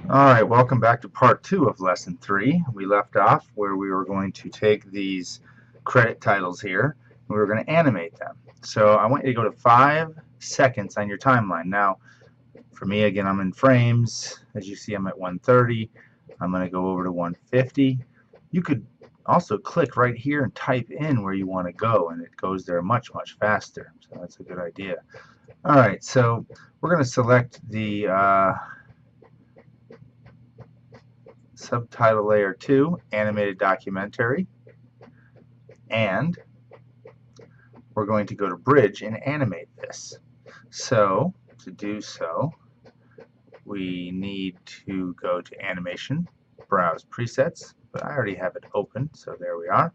Alright, welcome back to part 2 of lesson 3. We left off where we were going to take these credit titles here and we were going to animate them. So I want you to go to 5 seconds on your timeline. Now, for me, again, I'm in frames. As you see, I'm at 130. I'm going to go over to 150. You could also click right here and type in where you want to go, and it goes there much faster. So that's a good idea. Alright, so we're going to select the subtitle layer 2, animated documentary, and we're going to go to bridge and animate this. So to do so, we need to go to animation, browse presets, but I already have it open, so there we are.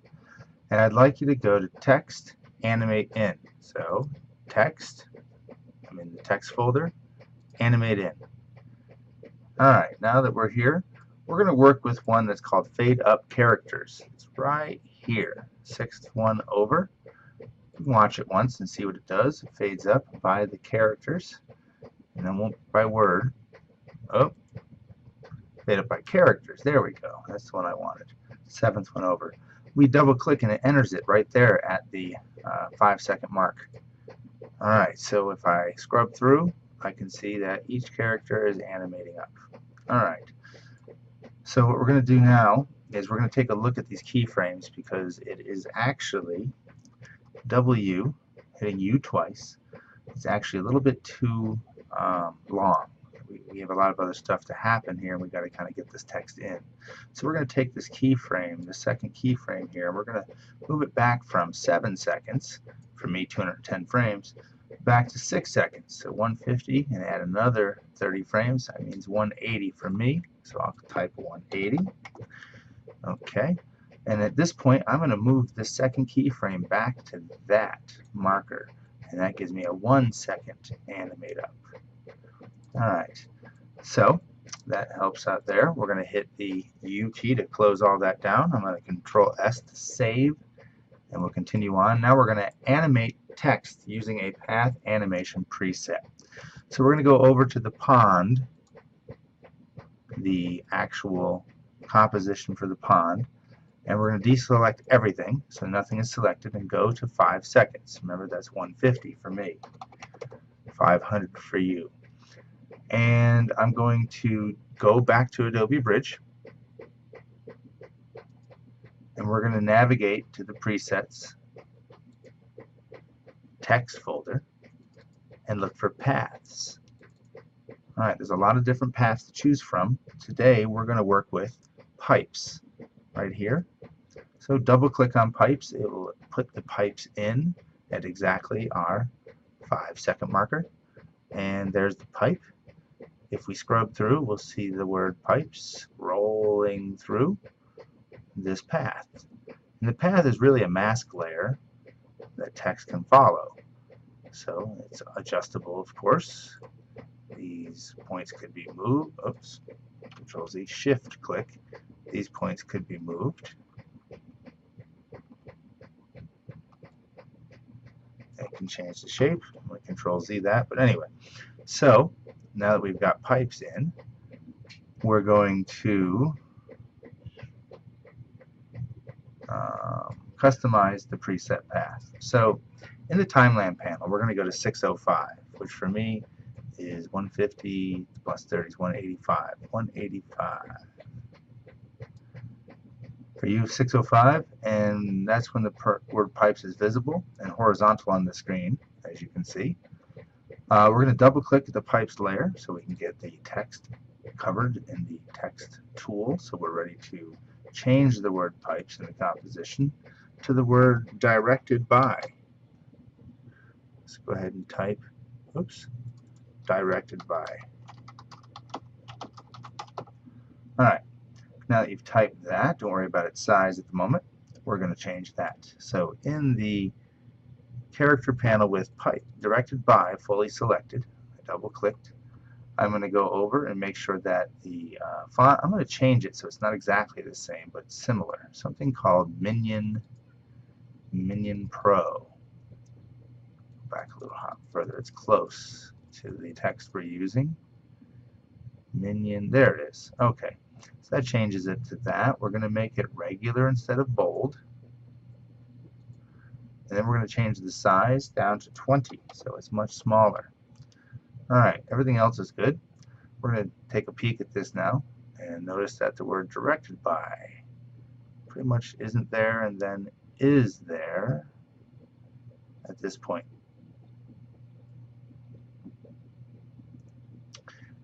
And I'd like you to go to text, animate in. So text, I'm in the text folder, animate in. Alright, now that we're here, we're going to work with one that's called fade up characters. It's right here, 6th one over. You can watch it once and see what it does. It fades up by the characters, and then by word. Oh, fade up by characters. There we go. That's the one I wanted. 7th one over. We double click and it enters it right there at the 5-second mark. Alright, so if I scrub through, I can see that each character is animating up. Alright, so what we're going to do now is we're going to take a look at these keyframes because it is actually W, hitting U twice. It's actually a little bit too long. We have a lot of other stuff to happen here, and we've got to kind of get this text in. So we're going to take this keyframe, the second keyframe here, and we're going to move it back from 7 seconds, for me 210 frames, back to 6 seconds, so 150, and add another 30 frames. That means 180 for me, so I'll type 180. Okay, and at this point I'm going to move the second keyframe back to that marker, and that gives me a 1 second animate up. Alright, so that helps out there. We're going to hit the U key to close all that down. I'm going to Control S to save, and we'll continue on. Now we're going to animate text using a path animation preset. So we're going to go over to the pond, the actual composition for the pond, and we're going to deselect everything so nothing is selected and go to 5 seconds. Remember, that's 150 for me, 500 for you. And I'm going to go back to Adobe Bridge, and we're going to navigate to the presets text folder and look for paths. Alright, there's a lot of different paths to choose from. Today we're going to work with pipes right here. So double click on pipes. It will put the pipes in at exactly our 5-second marker, and there's the pipe. If we scrub through, we'll see the word pipes rolling through this path. And the path is really a mask layer that text can follow. So it's adjustable, of course. These points could be moved. Oops. Control Z, shift click. These points could be moved. It can change the shape. I'm going to Control Z that. But anyway, so now that we've got pipes in, we're going to customize the preset path. So in the timeline panel, we're going to go to 605, which for me is 150 plus 30 is 185. 185. For you, 605, and that's when the word pipes is visible and horizontal on the screen, as you can see. We're going to double click the pipes layer so we can get the text covered in the text tool. So we're ready to change the word pipes in the composition to the word directed by. Let's go ahead and type, oops, directed by. Alright, now that you've typed that, don't worry about its size at the moment. We're going to change that. So in the character panel with pipe directed by fully selected, I double clicked. I'm going to go over and make sure that the font, I'm going to change it so it's not exactly the same but similar. Something called Minion Pro. Back a little further, it's close to the text we're using. Minion, there it is. Okay, so that changes it to that. We're going to make it regular instead of bold. And then we're going to change the size down to 20, so it's much smaller. Alright, everything else is good. We're going to take a peek at this now and notice that the word directed by pretty much isn't there and then is there at this point.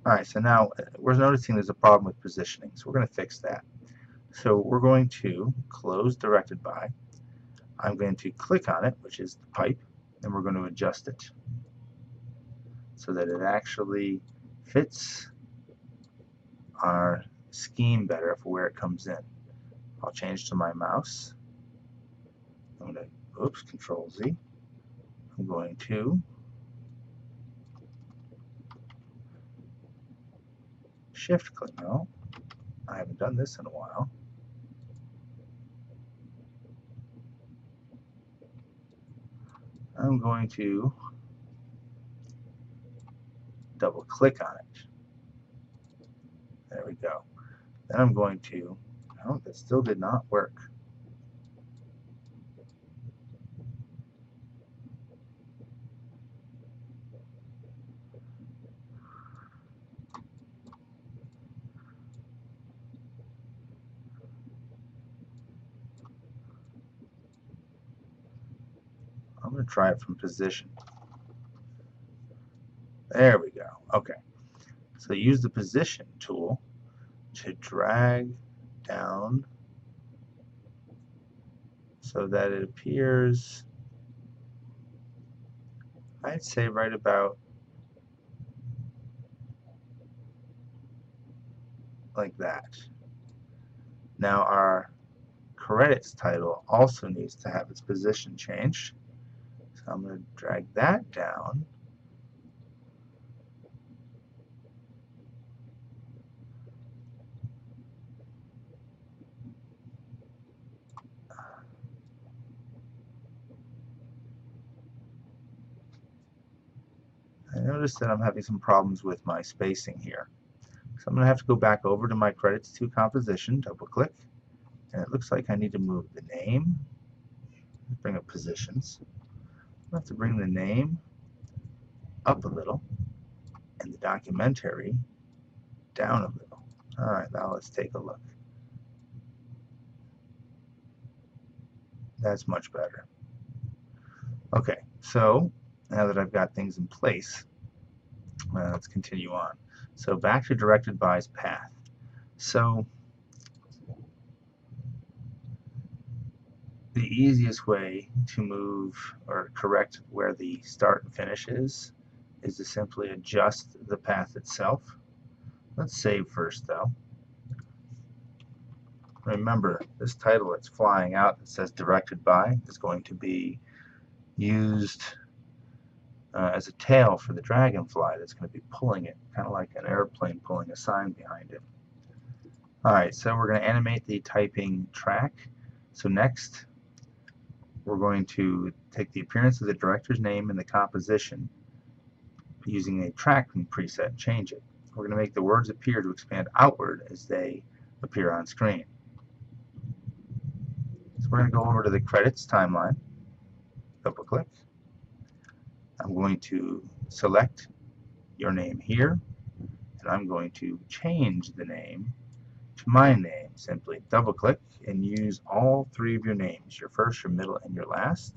Alright, so now we're noticing there's a problem with positioning, so we're going to fix that. So we're going to close directed by. I'm going to click on it, which is the pipe, and we're going to adjust it so that it actually fits our scheme better for where it comes in. I'll change to my mouse. I'm going to, oops, Control Z. I'm going to shift click. No, I haven't done this in a while. I'm going to double click on it. There we go. Then I'm going to, oh, that still did not work. I'm going to try it from position. There we go. Okay. So use the position tool to drag down so that it appears, I'd say, right about like that. Now our credits title also needs to have its position changed. So I'm going to drag that down. I notice that I'm having some problems with my spacing here. So I'm going to have to go back over to my credits to composition, double click, and it looks like I need to move the name, bring up positions. I have to bring the name up a little and the documentary down a little. Alright, now let's take a look. That's much better. Okay, so now that I've got things in place, let's continue on. So back to directed by's path. So the easiest way to move or correct where the start and finish is to simply adjust the path itself. Let's save first though. Remember, this title that's flying out that says directed by is going to be used as a tail for the Dragonfly that's going to be pulling it, kind of like an airplane pulling a sign behind it. Alright, so we're going to animate the typing track. So next, we're going to take the appearance of the director's name and the composition using a tracking preset and change it. We're going to make the words appear to expand outward as they appear on screen. So we're going to go over to the credits timeline, double click. I'm going to select your name here, and I'm going to change the name to my name. Simply double click and use all three of your names, your first, your middle, and your last.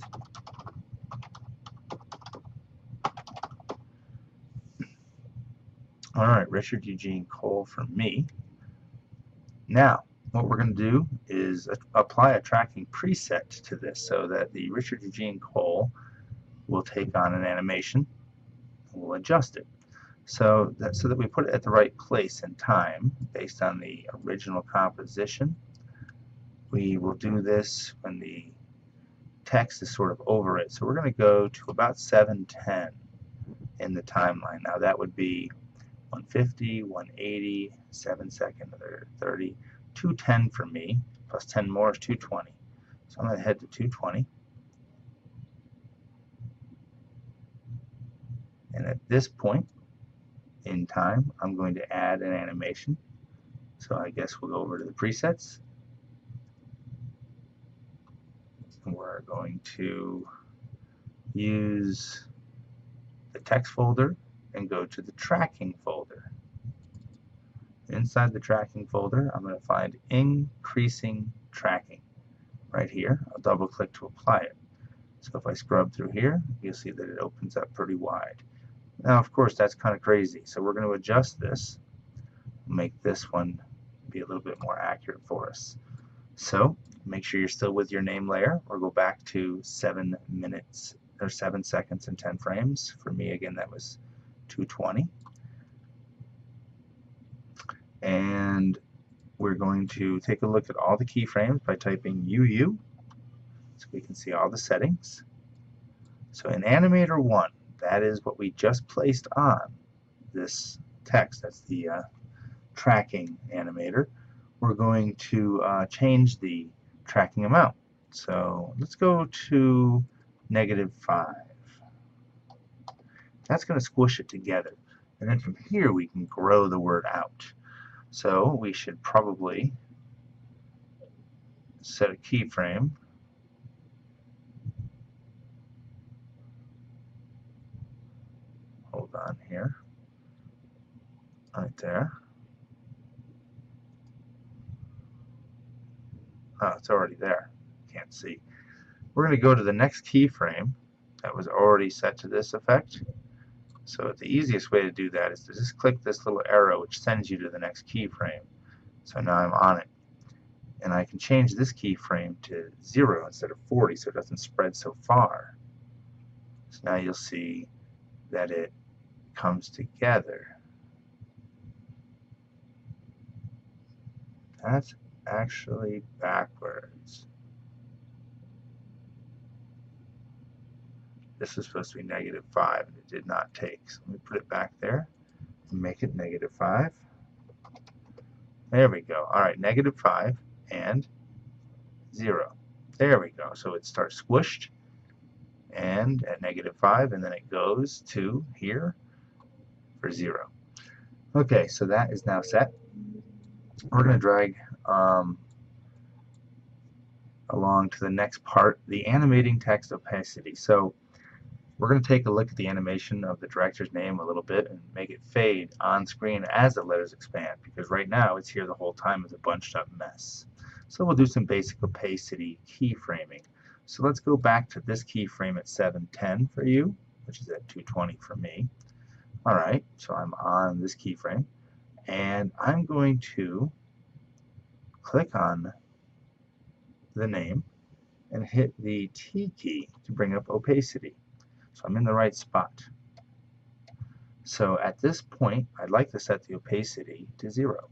Alright, Richard Eugene Cole for me. Now, what we're going to do is apply a tracking preset to this so that the Richard Eugene Cole will take on an animation. We'll adjust it so that we put it at the right place and time based on the original composition. We will do this when the text is sort of over it. So we're going to go to about 7:10 in the timeline. Now that would be 150, 180, 7 second, 30, 210 for me, plus 10 more is 220. So I'm going to head to 220. And at this point, in time, I'm going to add an animation. So I guess we'll go over to the presets, and we're going to use the text folder and go to the tracking folder. Inside the tracking folder, I'm going to find increasing tracking right here. I'll double click to apply it. So if I scrub through here, you'll see that it opens up pretty wide. Now, of course, that's kind of crazy. So we're going to adjust this, make this one be a little bit more accurate for us. So make sure you're still with your name layer, or go back to 7 minutes or 7 seconds and 10 frames. For me, again, that was 220. And we're going to take a look at all the keyframes by typing UU, so we can see all the settings. So in Animator 1, that is what we just placed on this text. That's the tracking animator. We're going to change the tracking amount. So let's go to -5. That's going to squish it together. And then from here we can grow the word out. So we should probably set a keyframe. Hold on here. Right there. Oh, it's already there. Can't see. We're going to go to the next keyframe that was already set to this effect. So the easiest way to do that is to just click this little arrow, which sends you to the next keyframe. So now I'm on it. And I can change this keyframe to 0 instead of 40 so it doesn't spread so far. So now you'll see that it comes together. That's actually backwards. This is supposed to be -5 and it did not take. So let me put it back there and make it -5. There we go. Alright, -5 and 0. There we go. So it starts squished and at -5, and then it goes to here for 0. Okay, so that is now set. We're going to drag along to the next part, the animating text opacity. So we're going to take a look at the animation of the director's name a little bit and make it fade on screen as the letters expand, because right now it's here the whole time as a bunched up mess. So we'll do some basic opacity keyframing. So let's go back to this keyframe at 710 for you, which is at 220 for me. Alright, so I'm on this keyframe, and I'm going to click on the name and hit the T key to bring up opacity. So I'm in the right spot. So at this point, I'd like to set the opacity to 0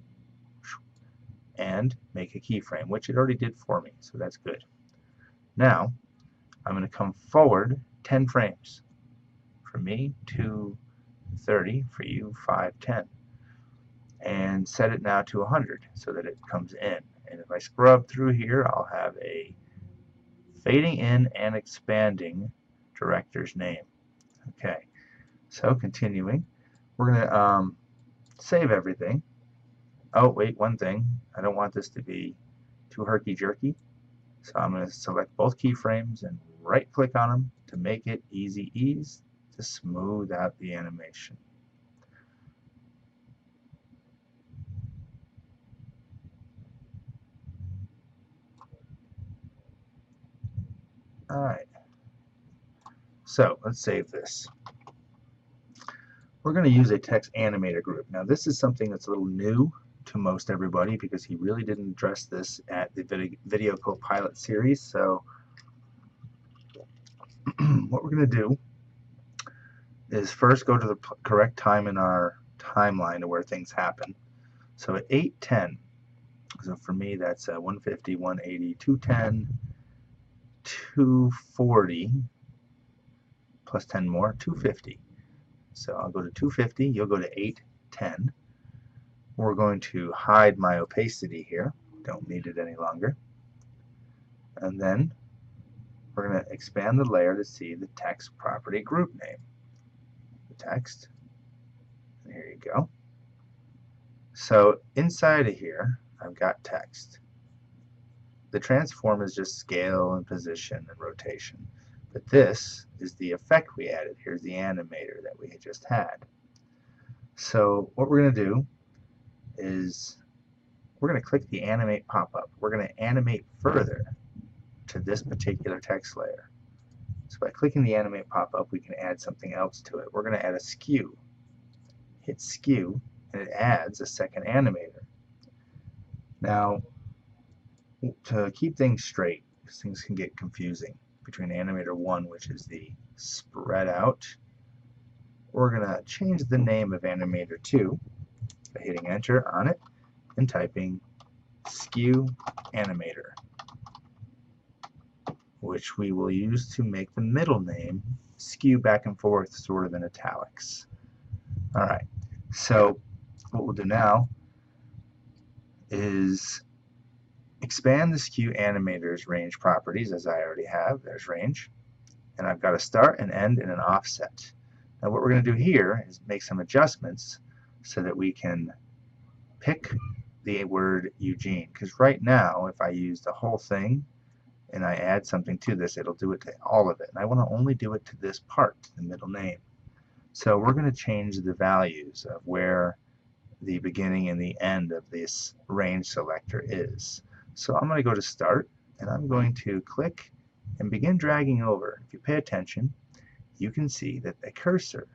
and make a keyframe, which it already did for me, so that's good. Now, I'm going to come forward 10 frames. For me, 230. For you, 510. And set it now to 100 so that it comes in. And if I scrub through here, I'll have a fading in and expanding director's name. Okay, so continuing, we're going to save everything. Oh, wait, one thing. I don't want this to be too herky-jerky. So I'm going to select both keyframes and right-click on them to make it easy ease to smooth out the animation. Alright, so let's save this. We're going to use a text animator group. Now this is something that's a little new to most everybody because he really didn't address this at the Video Copilot series. So what we're going to do is first go to the correct time in our timeline to where things happen. So at 8:10, so for me that's 150, 180, 210, 240, plus 10 more, 250. So I'll go to 250, you'll go to 8:10. We're going to hide my opacity here. Don't need it any longer. And then we're going to expand the layer to see the text property group name. The text. There you go. So inside of here, I've got text. The transform is just scale and position and rotation. But this is the effect we added. Here's the animator that we just had. So what we're going to do is we're going to click the animate pop-up. We're going to animate further to this particular text layer. So by clicking the animate pop-up, we can add something else to it. We're going to add a skew. Hit skew, and it adds a second animator. Now, to keep things straight, because things can get confusing between animator 1, which is the spread out, we're going to change the name of animator 2 by hitting enter on it and typing skew animator, which we will use to make the middle name skew back and forth sort of in italics. Alright, so what we'll do now is expand the skew animator's range properties, as I already have. There's range, and I've got a start, an end, and an offset. Now what we're going to do here is make some adjustments so that we can pick the word Eugene, because right now if I use the whole thing and I add something to this, it'll do it to all of it, and I want to only do it to this part, the middle name. So we're going to change the values of where the beginning and the end of this range selector is. So I'm going to go to start, and I'm going to click and begin dragging over. If you pay attention, you can see that the cursor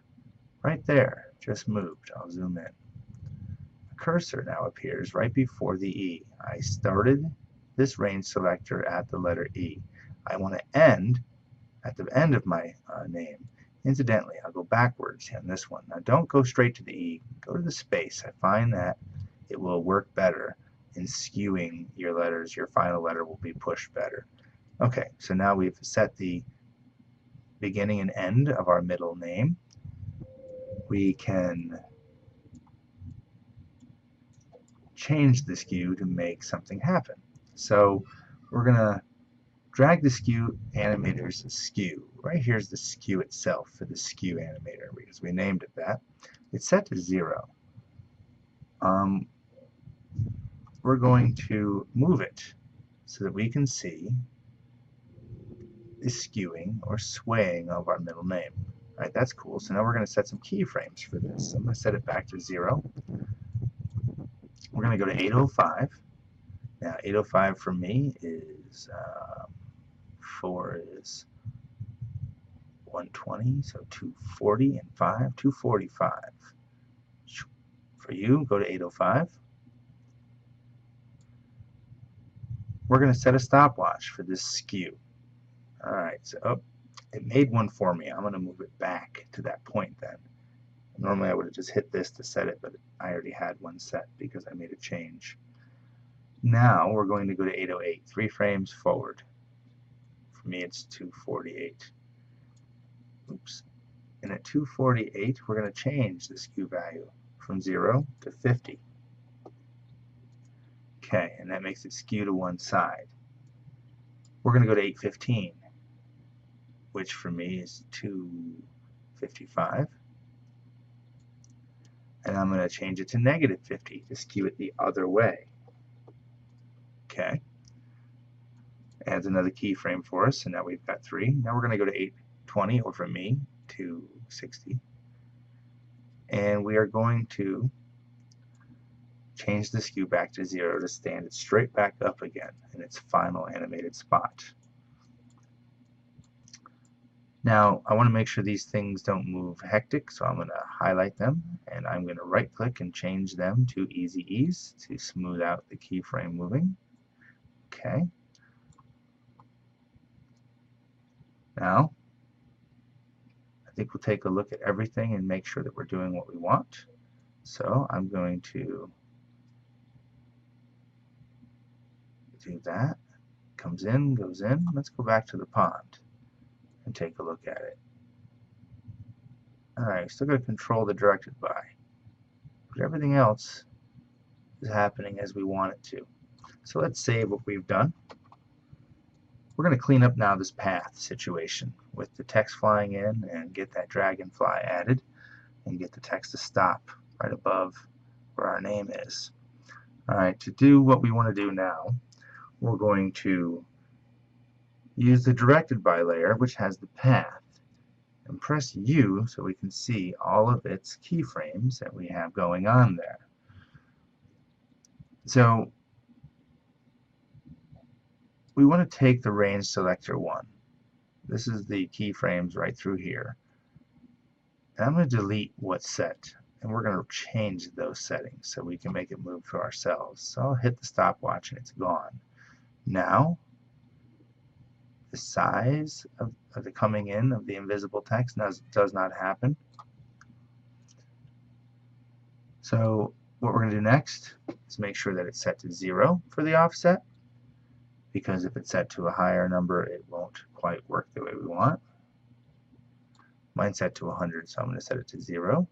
right there just moved. I'll zoom in. The cursor now appears right before the E. I started this range selector at the letter E. I want to end at the end of my name. Incidentally, I'll go backwards on this one. Now don't go straight to the E. Go to the space. I find that it will work better in skewing your letters. Your final letter will be pushed better. Okay, so now we've set the beginning and end of our middle name. We can change the skew to make something happen. So we're going to drag the skew animator's skew. Right here's the skew itself for the skew animator because we named it that. It's set to 0. We're going to move it so that we can see the skewing or swaying of our middle name. Alright, that's cool. So now we're going to set some keyframes for this. I'm going to set it back to 0. We're going to go to 805. Now 805 for me is 4 is 120, so 240 and 5, 245. For you, go to 805. We're going to set a stopwatch for this skew. Alright, so it made one for me. I'm going to move it back to that point then. Normally I would have just hit this to set it, but I already had one set because I made a change. Now we're going to go to 808, 3 frames forward. For me it's 248. Oops. And at 248 we're going to change the skew value from 0 to 50. Okay, and that makes it skew to one side. We're going to go to 815, which for me is 255. And I'm going to change it to negative 50 to skew it the other way. Okay. Adds another keyframe for us, and now we've got 3. Now we're going to go to 820, or for me, 260. And we are going to change the skew back to 0 to stand it straight back up again in its final animated spot. Now I want to make sure these things don't move hectic, so I'm going to highlight them and I'm going to right click and change them to Easy Ease to smooth out the keyframe moving. Okay. Now I think we'll take a look at everything and make sure that we're doing what we want. So I'm going to do that. Comes in, goes in. Let's go back to the pond and take a look at it. Alright, still got to control the directed by, but everything else is happening as we want it to. So let's save what we've done. We're going to clean up now this path situation with the text flying in and get that dragonfly added and get the text to stop. right above where our name is. Alright, to do what we want to do now, we're going to use the directed by layer, which has the path, and press U so we can see all of its keyframes that we have going on there. So we want to take the range selector one. This is the keyframes right through here. And I'm going to delete what's set, and we're going to change those settings so we can make it move for ourselves. So I'll hit the stopwatch and it's gone. Now the size of the coming in of the invisible text does not happen. So what we're going to do next is make sure that it's set to 0 for the offset, because if it's set to a higher number it won't quite work the way we want. Mine's set to 100, so I'm going to set it to 0.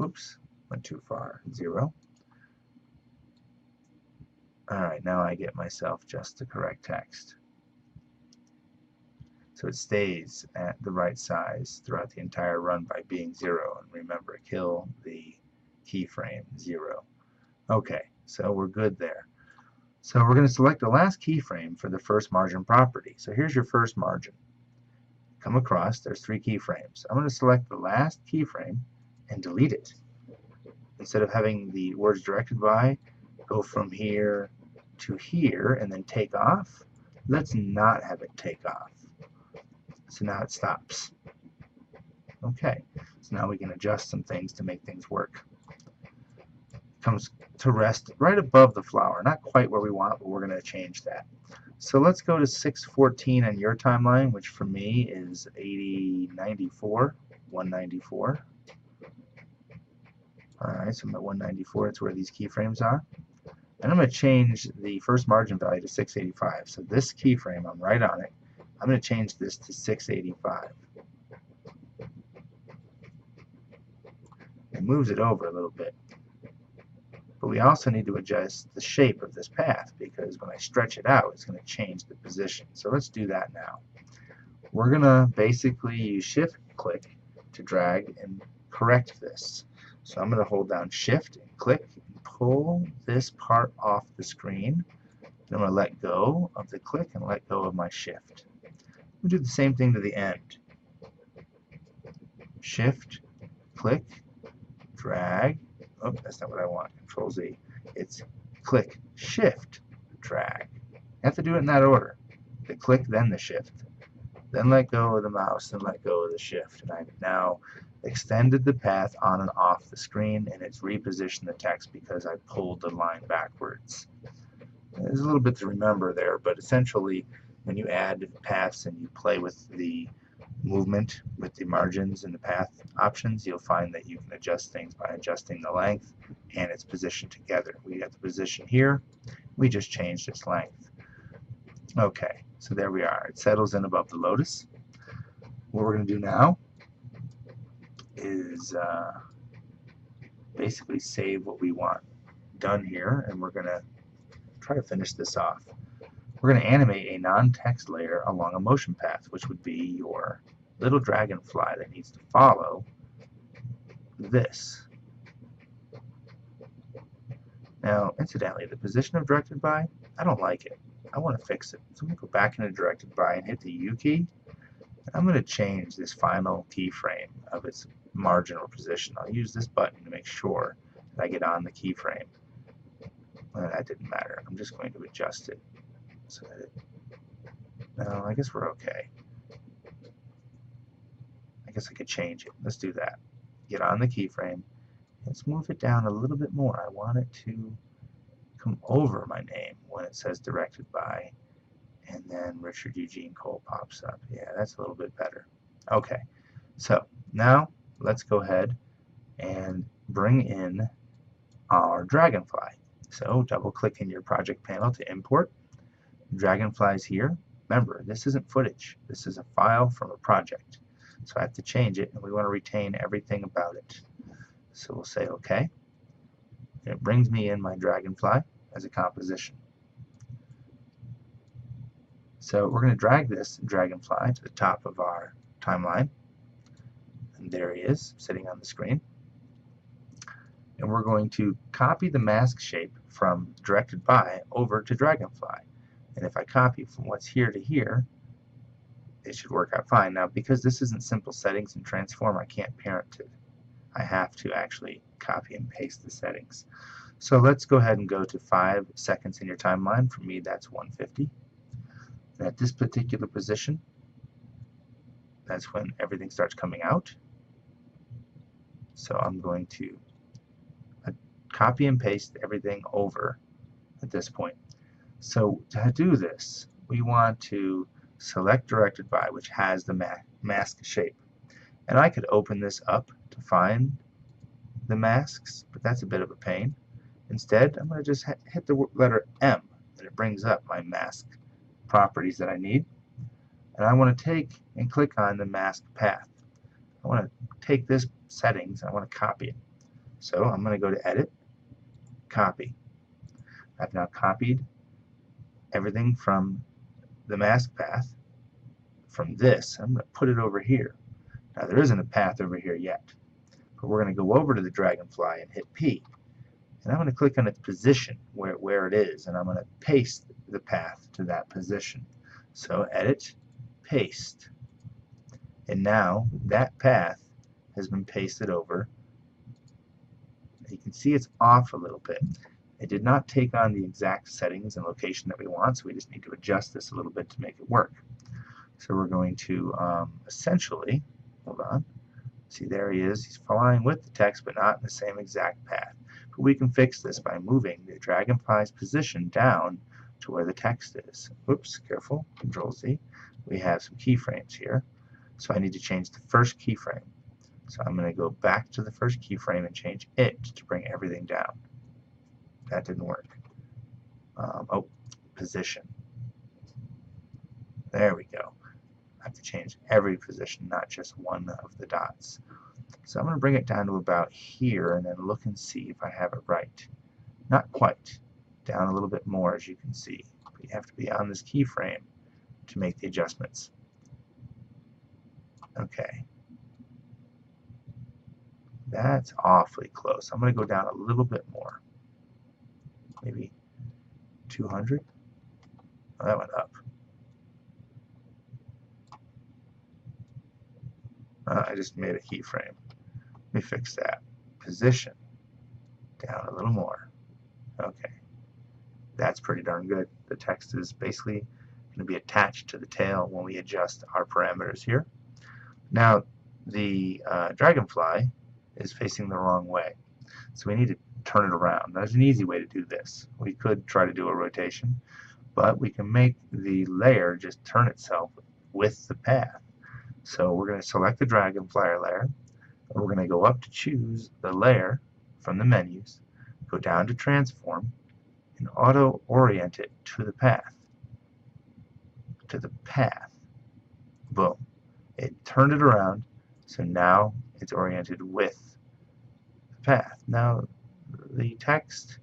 Oops, went too far. 0. Alright, now I get myself just the correct text. So it stays at the right size throughout the entire run by being 0. And remember, kill the keyframe 0. Okay, so we're good there. So we're going to select the last keyframe for the first margin property. So here's your first margin. Come across, there's 3 keyframes. I'm going to select the last keyframe and delete it. Instead of having the words directed by go from here to here and then take off, let's not have it take off. So now it stops. Okay, so now we can adjust some things to make things work. Comes to rest right above the flower, not quite where we want, but we're going to change that. So let's go to 614 on your timeline, which for me is 8094, 194. Alright, so I'm at 194, it's where these keyframes are. And I'm going to change the first margin value to 685. So this keyframe, I'm right on it. I'm going to change this to 685. It moves it over a little bit. But we also need to adjust the shape of this path, because when I stretch it out, it's going to change the position. So let's do that now. We're going to basically use shift-click to drag and correct this. So I'm going to hold down shift and click and pull this part off the screen. Then I'm going to let go of the click and let go of my shift. We'll do the same thing to the end. Shift, click, drag. Oh, that's not what I want. Control Z. It's click, shift, drag. You have to do it in that order. The click, then the shift. Then let go of the mouse, then let go of the shift. And I've now extended the path on and off the screen, and it's repositioned the text because I pulled the line backwards. There's a little bit to remember there, but essentially when you add paths and you play with the movement with the margins and the path options, you'll find that you can adjust things by adjusting the length and its position together. We got the position here, we just changed its length. Okay, so there we are. It settles in above the lotus. What we're going to do now is basically save what we want done here, and we're going to try to finish this off. We're going to animate a non-text layer along a motion path, which would be your little dragonfly that needs to follow this. Now, incidentally, the position of directed by, I don't like it. I want to fix it. So I'm going to go back into directed by and hit the U key. And I'm going to change this final keyframe of its marginal position. I'll use this button to make sure that I get on the keyframe. Well, that didn't matter. I'm just going to adjust it. So that no, I guess we're okay. I guess I could change it. Let's do that. Get on the keyframe. Let's move it down a little bit more. I want it to come over my name when it says directed by, and then Richard Eugene Cole pops up. Yeah, that's a little bit better. Okay, so now let's go ahead and bring in our Dragonfly. So double click in your project panel to import. Dragonfly's here. Remember, this isn't footage. This is a file from a project. So I have to change it, and we want to retain everything about it. So we'll say OK. And it brings me in my Dragonfly as a composition. So we're going to drag this Dragonfly to the top of our timeline. And there he is, sitting on the screen. and we're going to copy the mask shape from directed by over to Dragonfly. And if I copy from what's here to here, it should work out fine. Now, because this isn't simple settings and transform, I can't parent it. I have to actually copy and paste the settings. So let's go ahead and go to 5 seconds in your timeline. For me, that's 150. And at this particular position, that's when everything starts coming out. So I'm going to copy and paste everything over at this point. So to do this, we want to select directed by, which has the mask shape. And I could open this up to find the masks, but that's a bit of a pain. Instead, I'm going to just hit the letter M, and it brings up my mask properties that I need. And I want to take and click on the mask path. I want to take this settings, and I want to copy it. So I'm going to go to Edit, Copy. I've now copied everything from the mask path from this. I'm going to put it over here. Now there isn't a path over here yet, but we're going to go over to the Dragonfly and hit P. And I'm going to click on its position where it is, and I'm going to paste the path to that position. So Edit, Paste. And now that path has been pasted over. You can see it's off a little bit. It did not take on the exact settings and location that we want, so we just need to adjust this a little bit to make it work. So we're going to essentially, hold on, see there he is, he's flying with the text but not in the same exact path. But we can fix this by moving the Dragonfly's position down to where the text is. Oops, careful, Control Z. We have some keyframes here, so I need to change the first keyframe. So I'm going to go back to the first keyframe and change it to bring everything down. That didn't work. Oh, position. There we go. I have to change every position, not just one of the dots. So I'm going to bring it down to about here and then look and see if I have it right. Not quite. Down a little bit more, as you can see. But you have to be on this keyframe to make the adjustments. Okay. That's awfully close. I'm going to go down a little bit more. Maybe 200. Oh, that went up. I just made a keyframe. Let me fix that. Position. Down a little more. Okay. That's pretty darn good. The text is basically going to be attached to the tail when we adjust our parameters here. Now, the Dragonfly is facing the wrong way. So we need to turn it around. There's an easy way to do this. We could try to do a rotation, but we can make the layer just turn itself with the path. So we're going to select the Dragonfly layer. We're going to go up to choose the layer from the menus, go down to transform, and auto-orient it to the path. To the path. Boom. It turned it around, so now it's oriented with the path. Now the text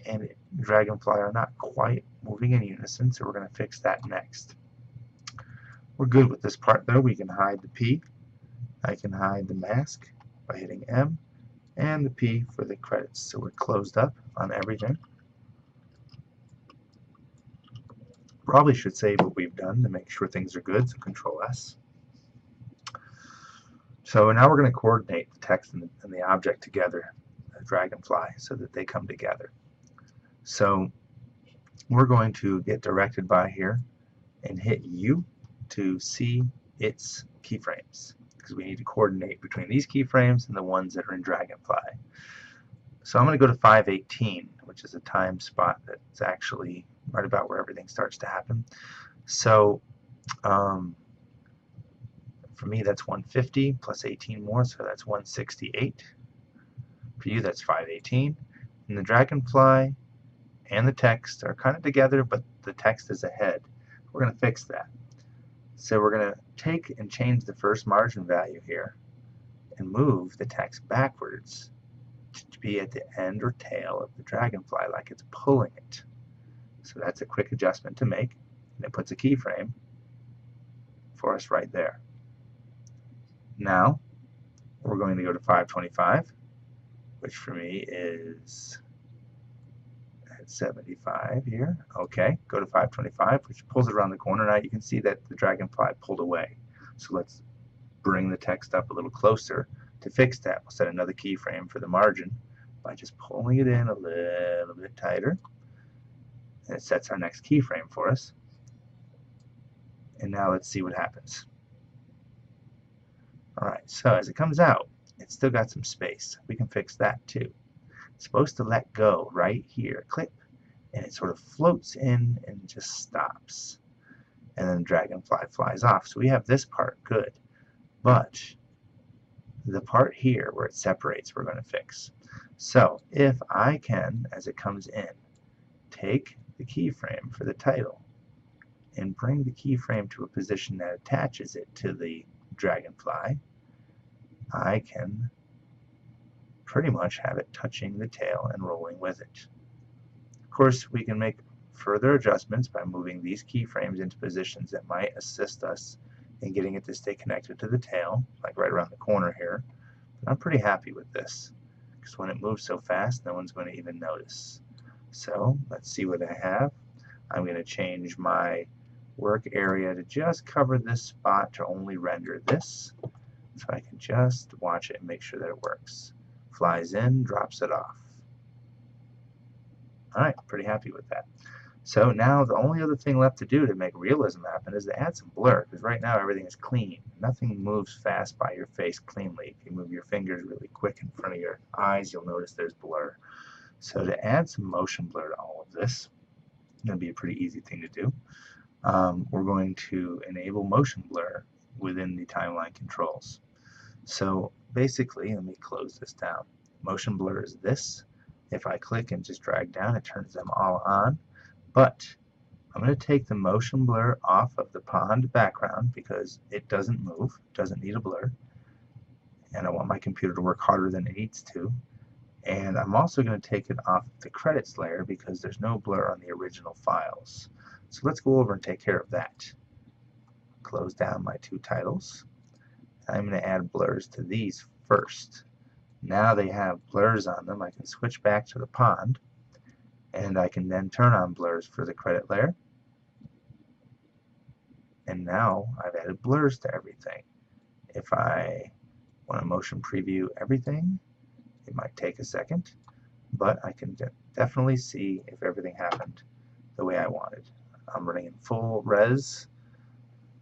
and Dragonfly are not quite moving in unison, so we're going to fix that next. We're good with this part though. We can hide the P. I can hide the mask by hitting M, and the P for the credits. So we're closed up on everything. Probably should save what we've done to make sure things are good, so Control S. So now we're going to coordinate the text and the object together, the Dragonfly, so that they come together. So we're going to get directed by here and hit U to see its keyframes, because we need to coordinate between these keyframes and the ones that are in Dragonfly. So I'm going to go to 518, which is a time spot that's actually right about where everything starts to happen. So for me that's 150 plus 18 more, so that's 168. For you that's 518. And the Dragonfly and the text are kind of together, but the text is ahead. We're going to fix that. So we're going to take and change the first margin value here and move the text backwards to be at the end or tail of the Dragonfly, like it's pulling it. So that's a quick adjustment to make, and it puts a keyframe for us right there. Now we're going to go to 525 which for me is at 75 here. Okay, go to 525, which pulls it around the corner. Now you can see that the Dragonfly pulled away. So let's bring the text up a little closer. To fix that, we'll set another keyframe for the margin by just pulling it in a little bit tighter. And it sets our next keyframe for us. And now let's see what happens. Alright, so as it comes out, it's still got some space. We can fix that too. It's supposed to let go right here. Click. And it sort of floats in and just stops. And then the Dragonfly flies off. So we have this part good. But the part here where it separates we're going to fix. So if I can, as it comes in, take the keyframe for the title and bring the keyframe to a position that attaches it to the Dragonfly, I can pretty much have it touching the tail and rolling with it. Of course, we can make further adjustments by moving these keyframes into positions that might assist us in getting it to stay connected to the tail, like right around the corner here. But I'm pretty happy with this, because when it moves so fast, no one's going to even notice. So let's see what I have. I'm going to change my work area to just cover this spot to only render this, so I can just watch it and make sure that it works. Flies in, drops it off. Alright, pretty happy with that. So now the only other thing left to do to make realism happen is to add some blur, because right now everything is clean. Nothing moves fast by your face cleanly. If you move your fingers really quick in front of your eyes, you'll notice there's blur. So to add some motion blur to all of this, it's going to be a pretty easy thing to do. We're going to enable motion blur within the timeline controls. So basically, let me close this down. Motion blur is this. If I click and just drag down, it turns them all on. But I'm going to take the motion blur off of the pond background because it doesn't move, doesn't need a blur. And I want my computer to work harder than it needs to. And I'm also going to take it off the credits layer because there's no blur on the original files. So let's go over and take care of that. Close down my two titles. I'm going to add blurs to these first. Now they have blurs on them. I can switch back to the pond, and I can then turn on blurs for the credit layer. And now I've added blurs to everything. If I want to motion preview everything, it might take a second, but I can definitely see if everything happened the way I wanted. I'm running in full res,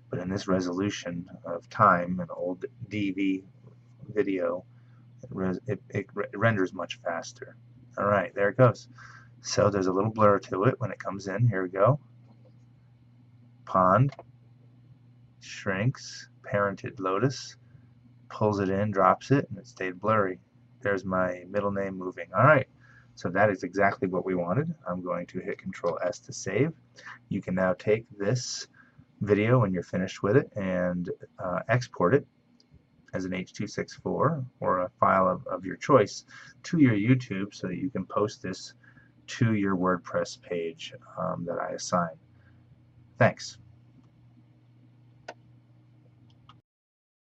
but in this resolution of time, an old DV video, it renders much faster. Alright, there it goes. So there's a little blur to it when it comes in. Here we go. Pond, shrinks, parented lotus, pulls it in, drops it, and it stayed blurry. There's my middle name moving. Alright, so that is exactly what we wanted. I'm going to hit Control S to save. You can now take this video when you're finished with it and export it as an H.264 or a file of your choice to your YouTube so that you can post this to your WordPress page that I assign. Thanks.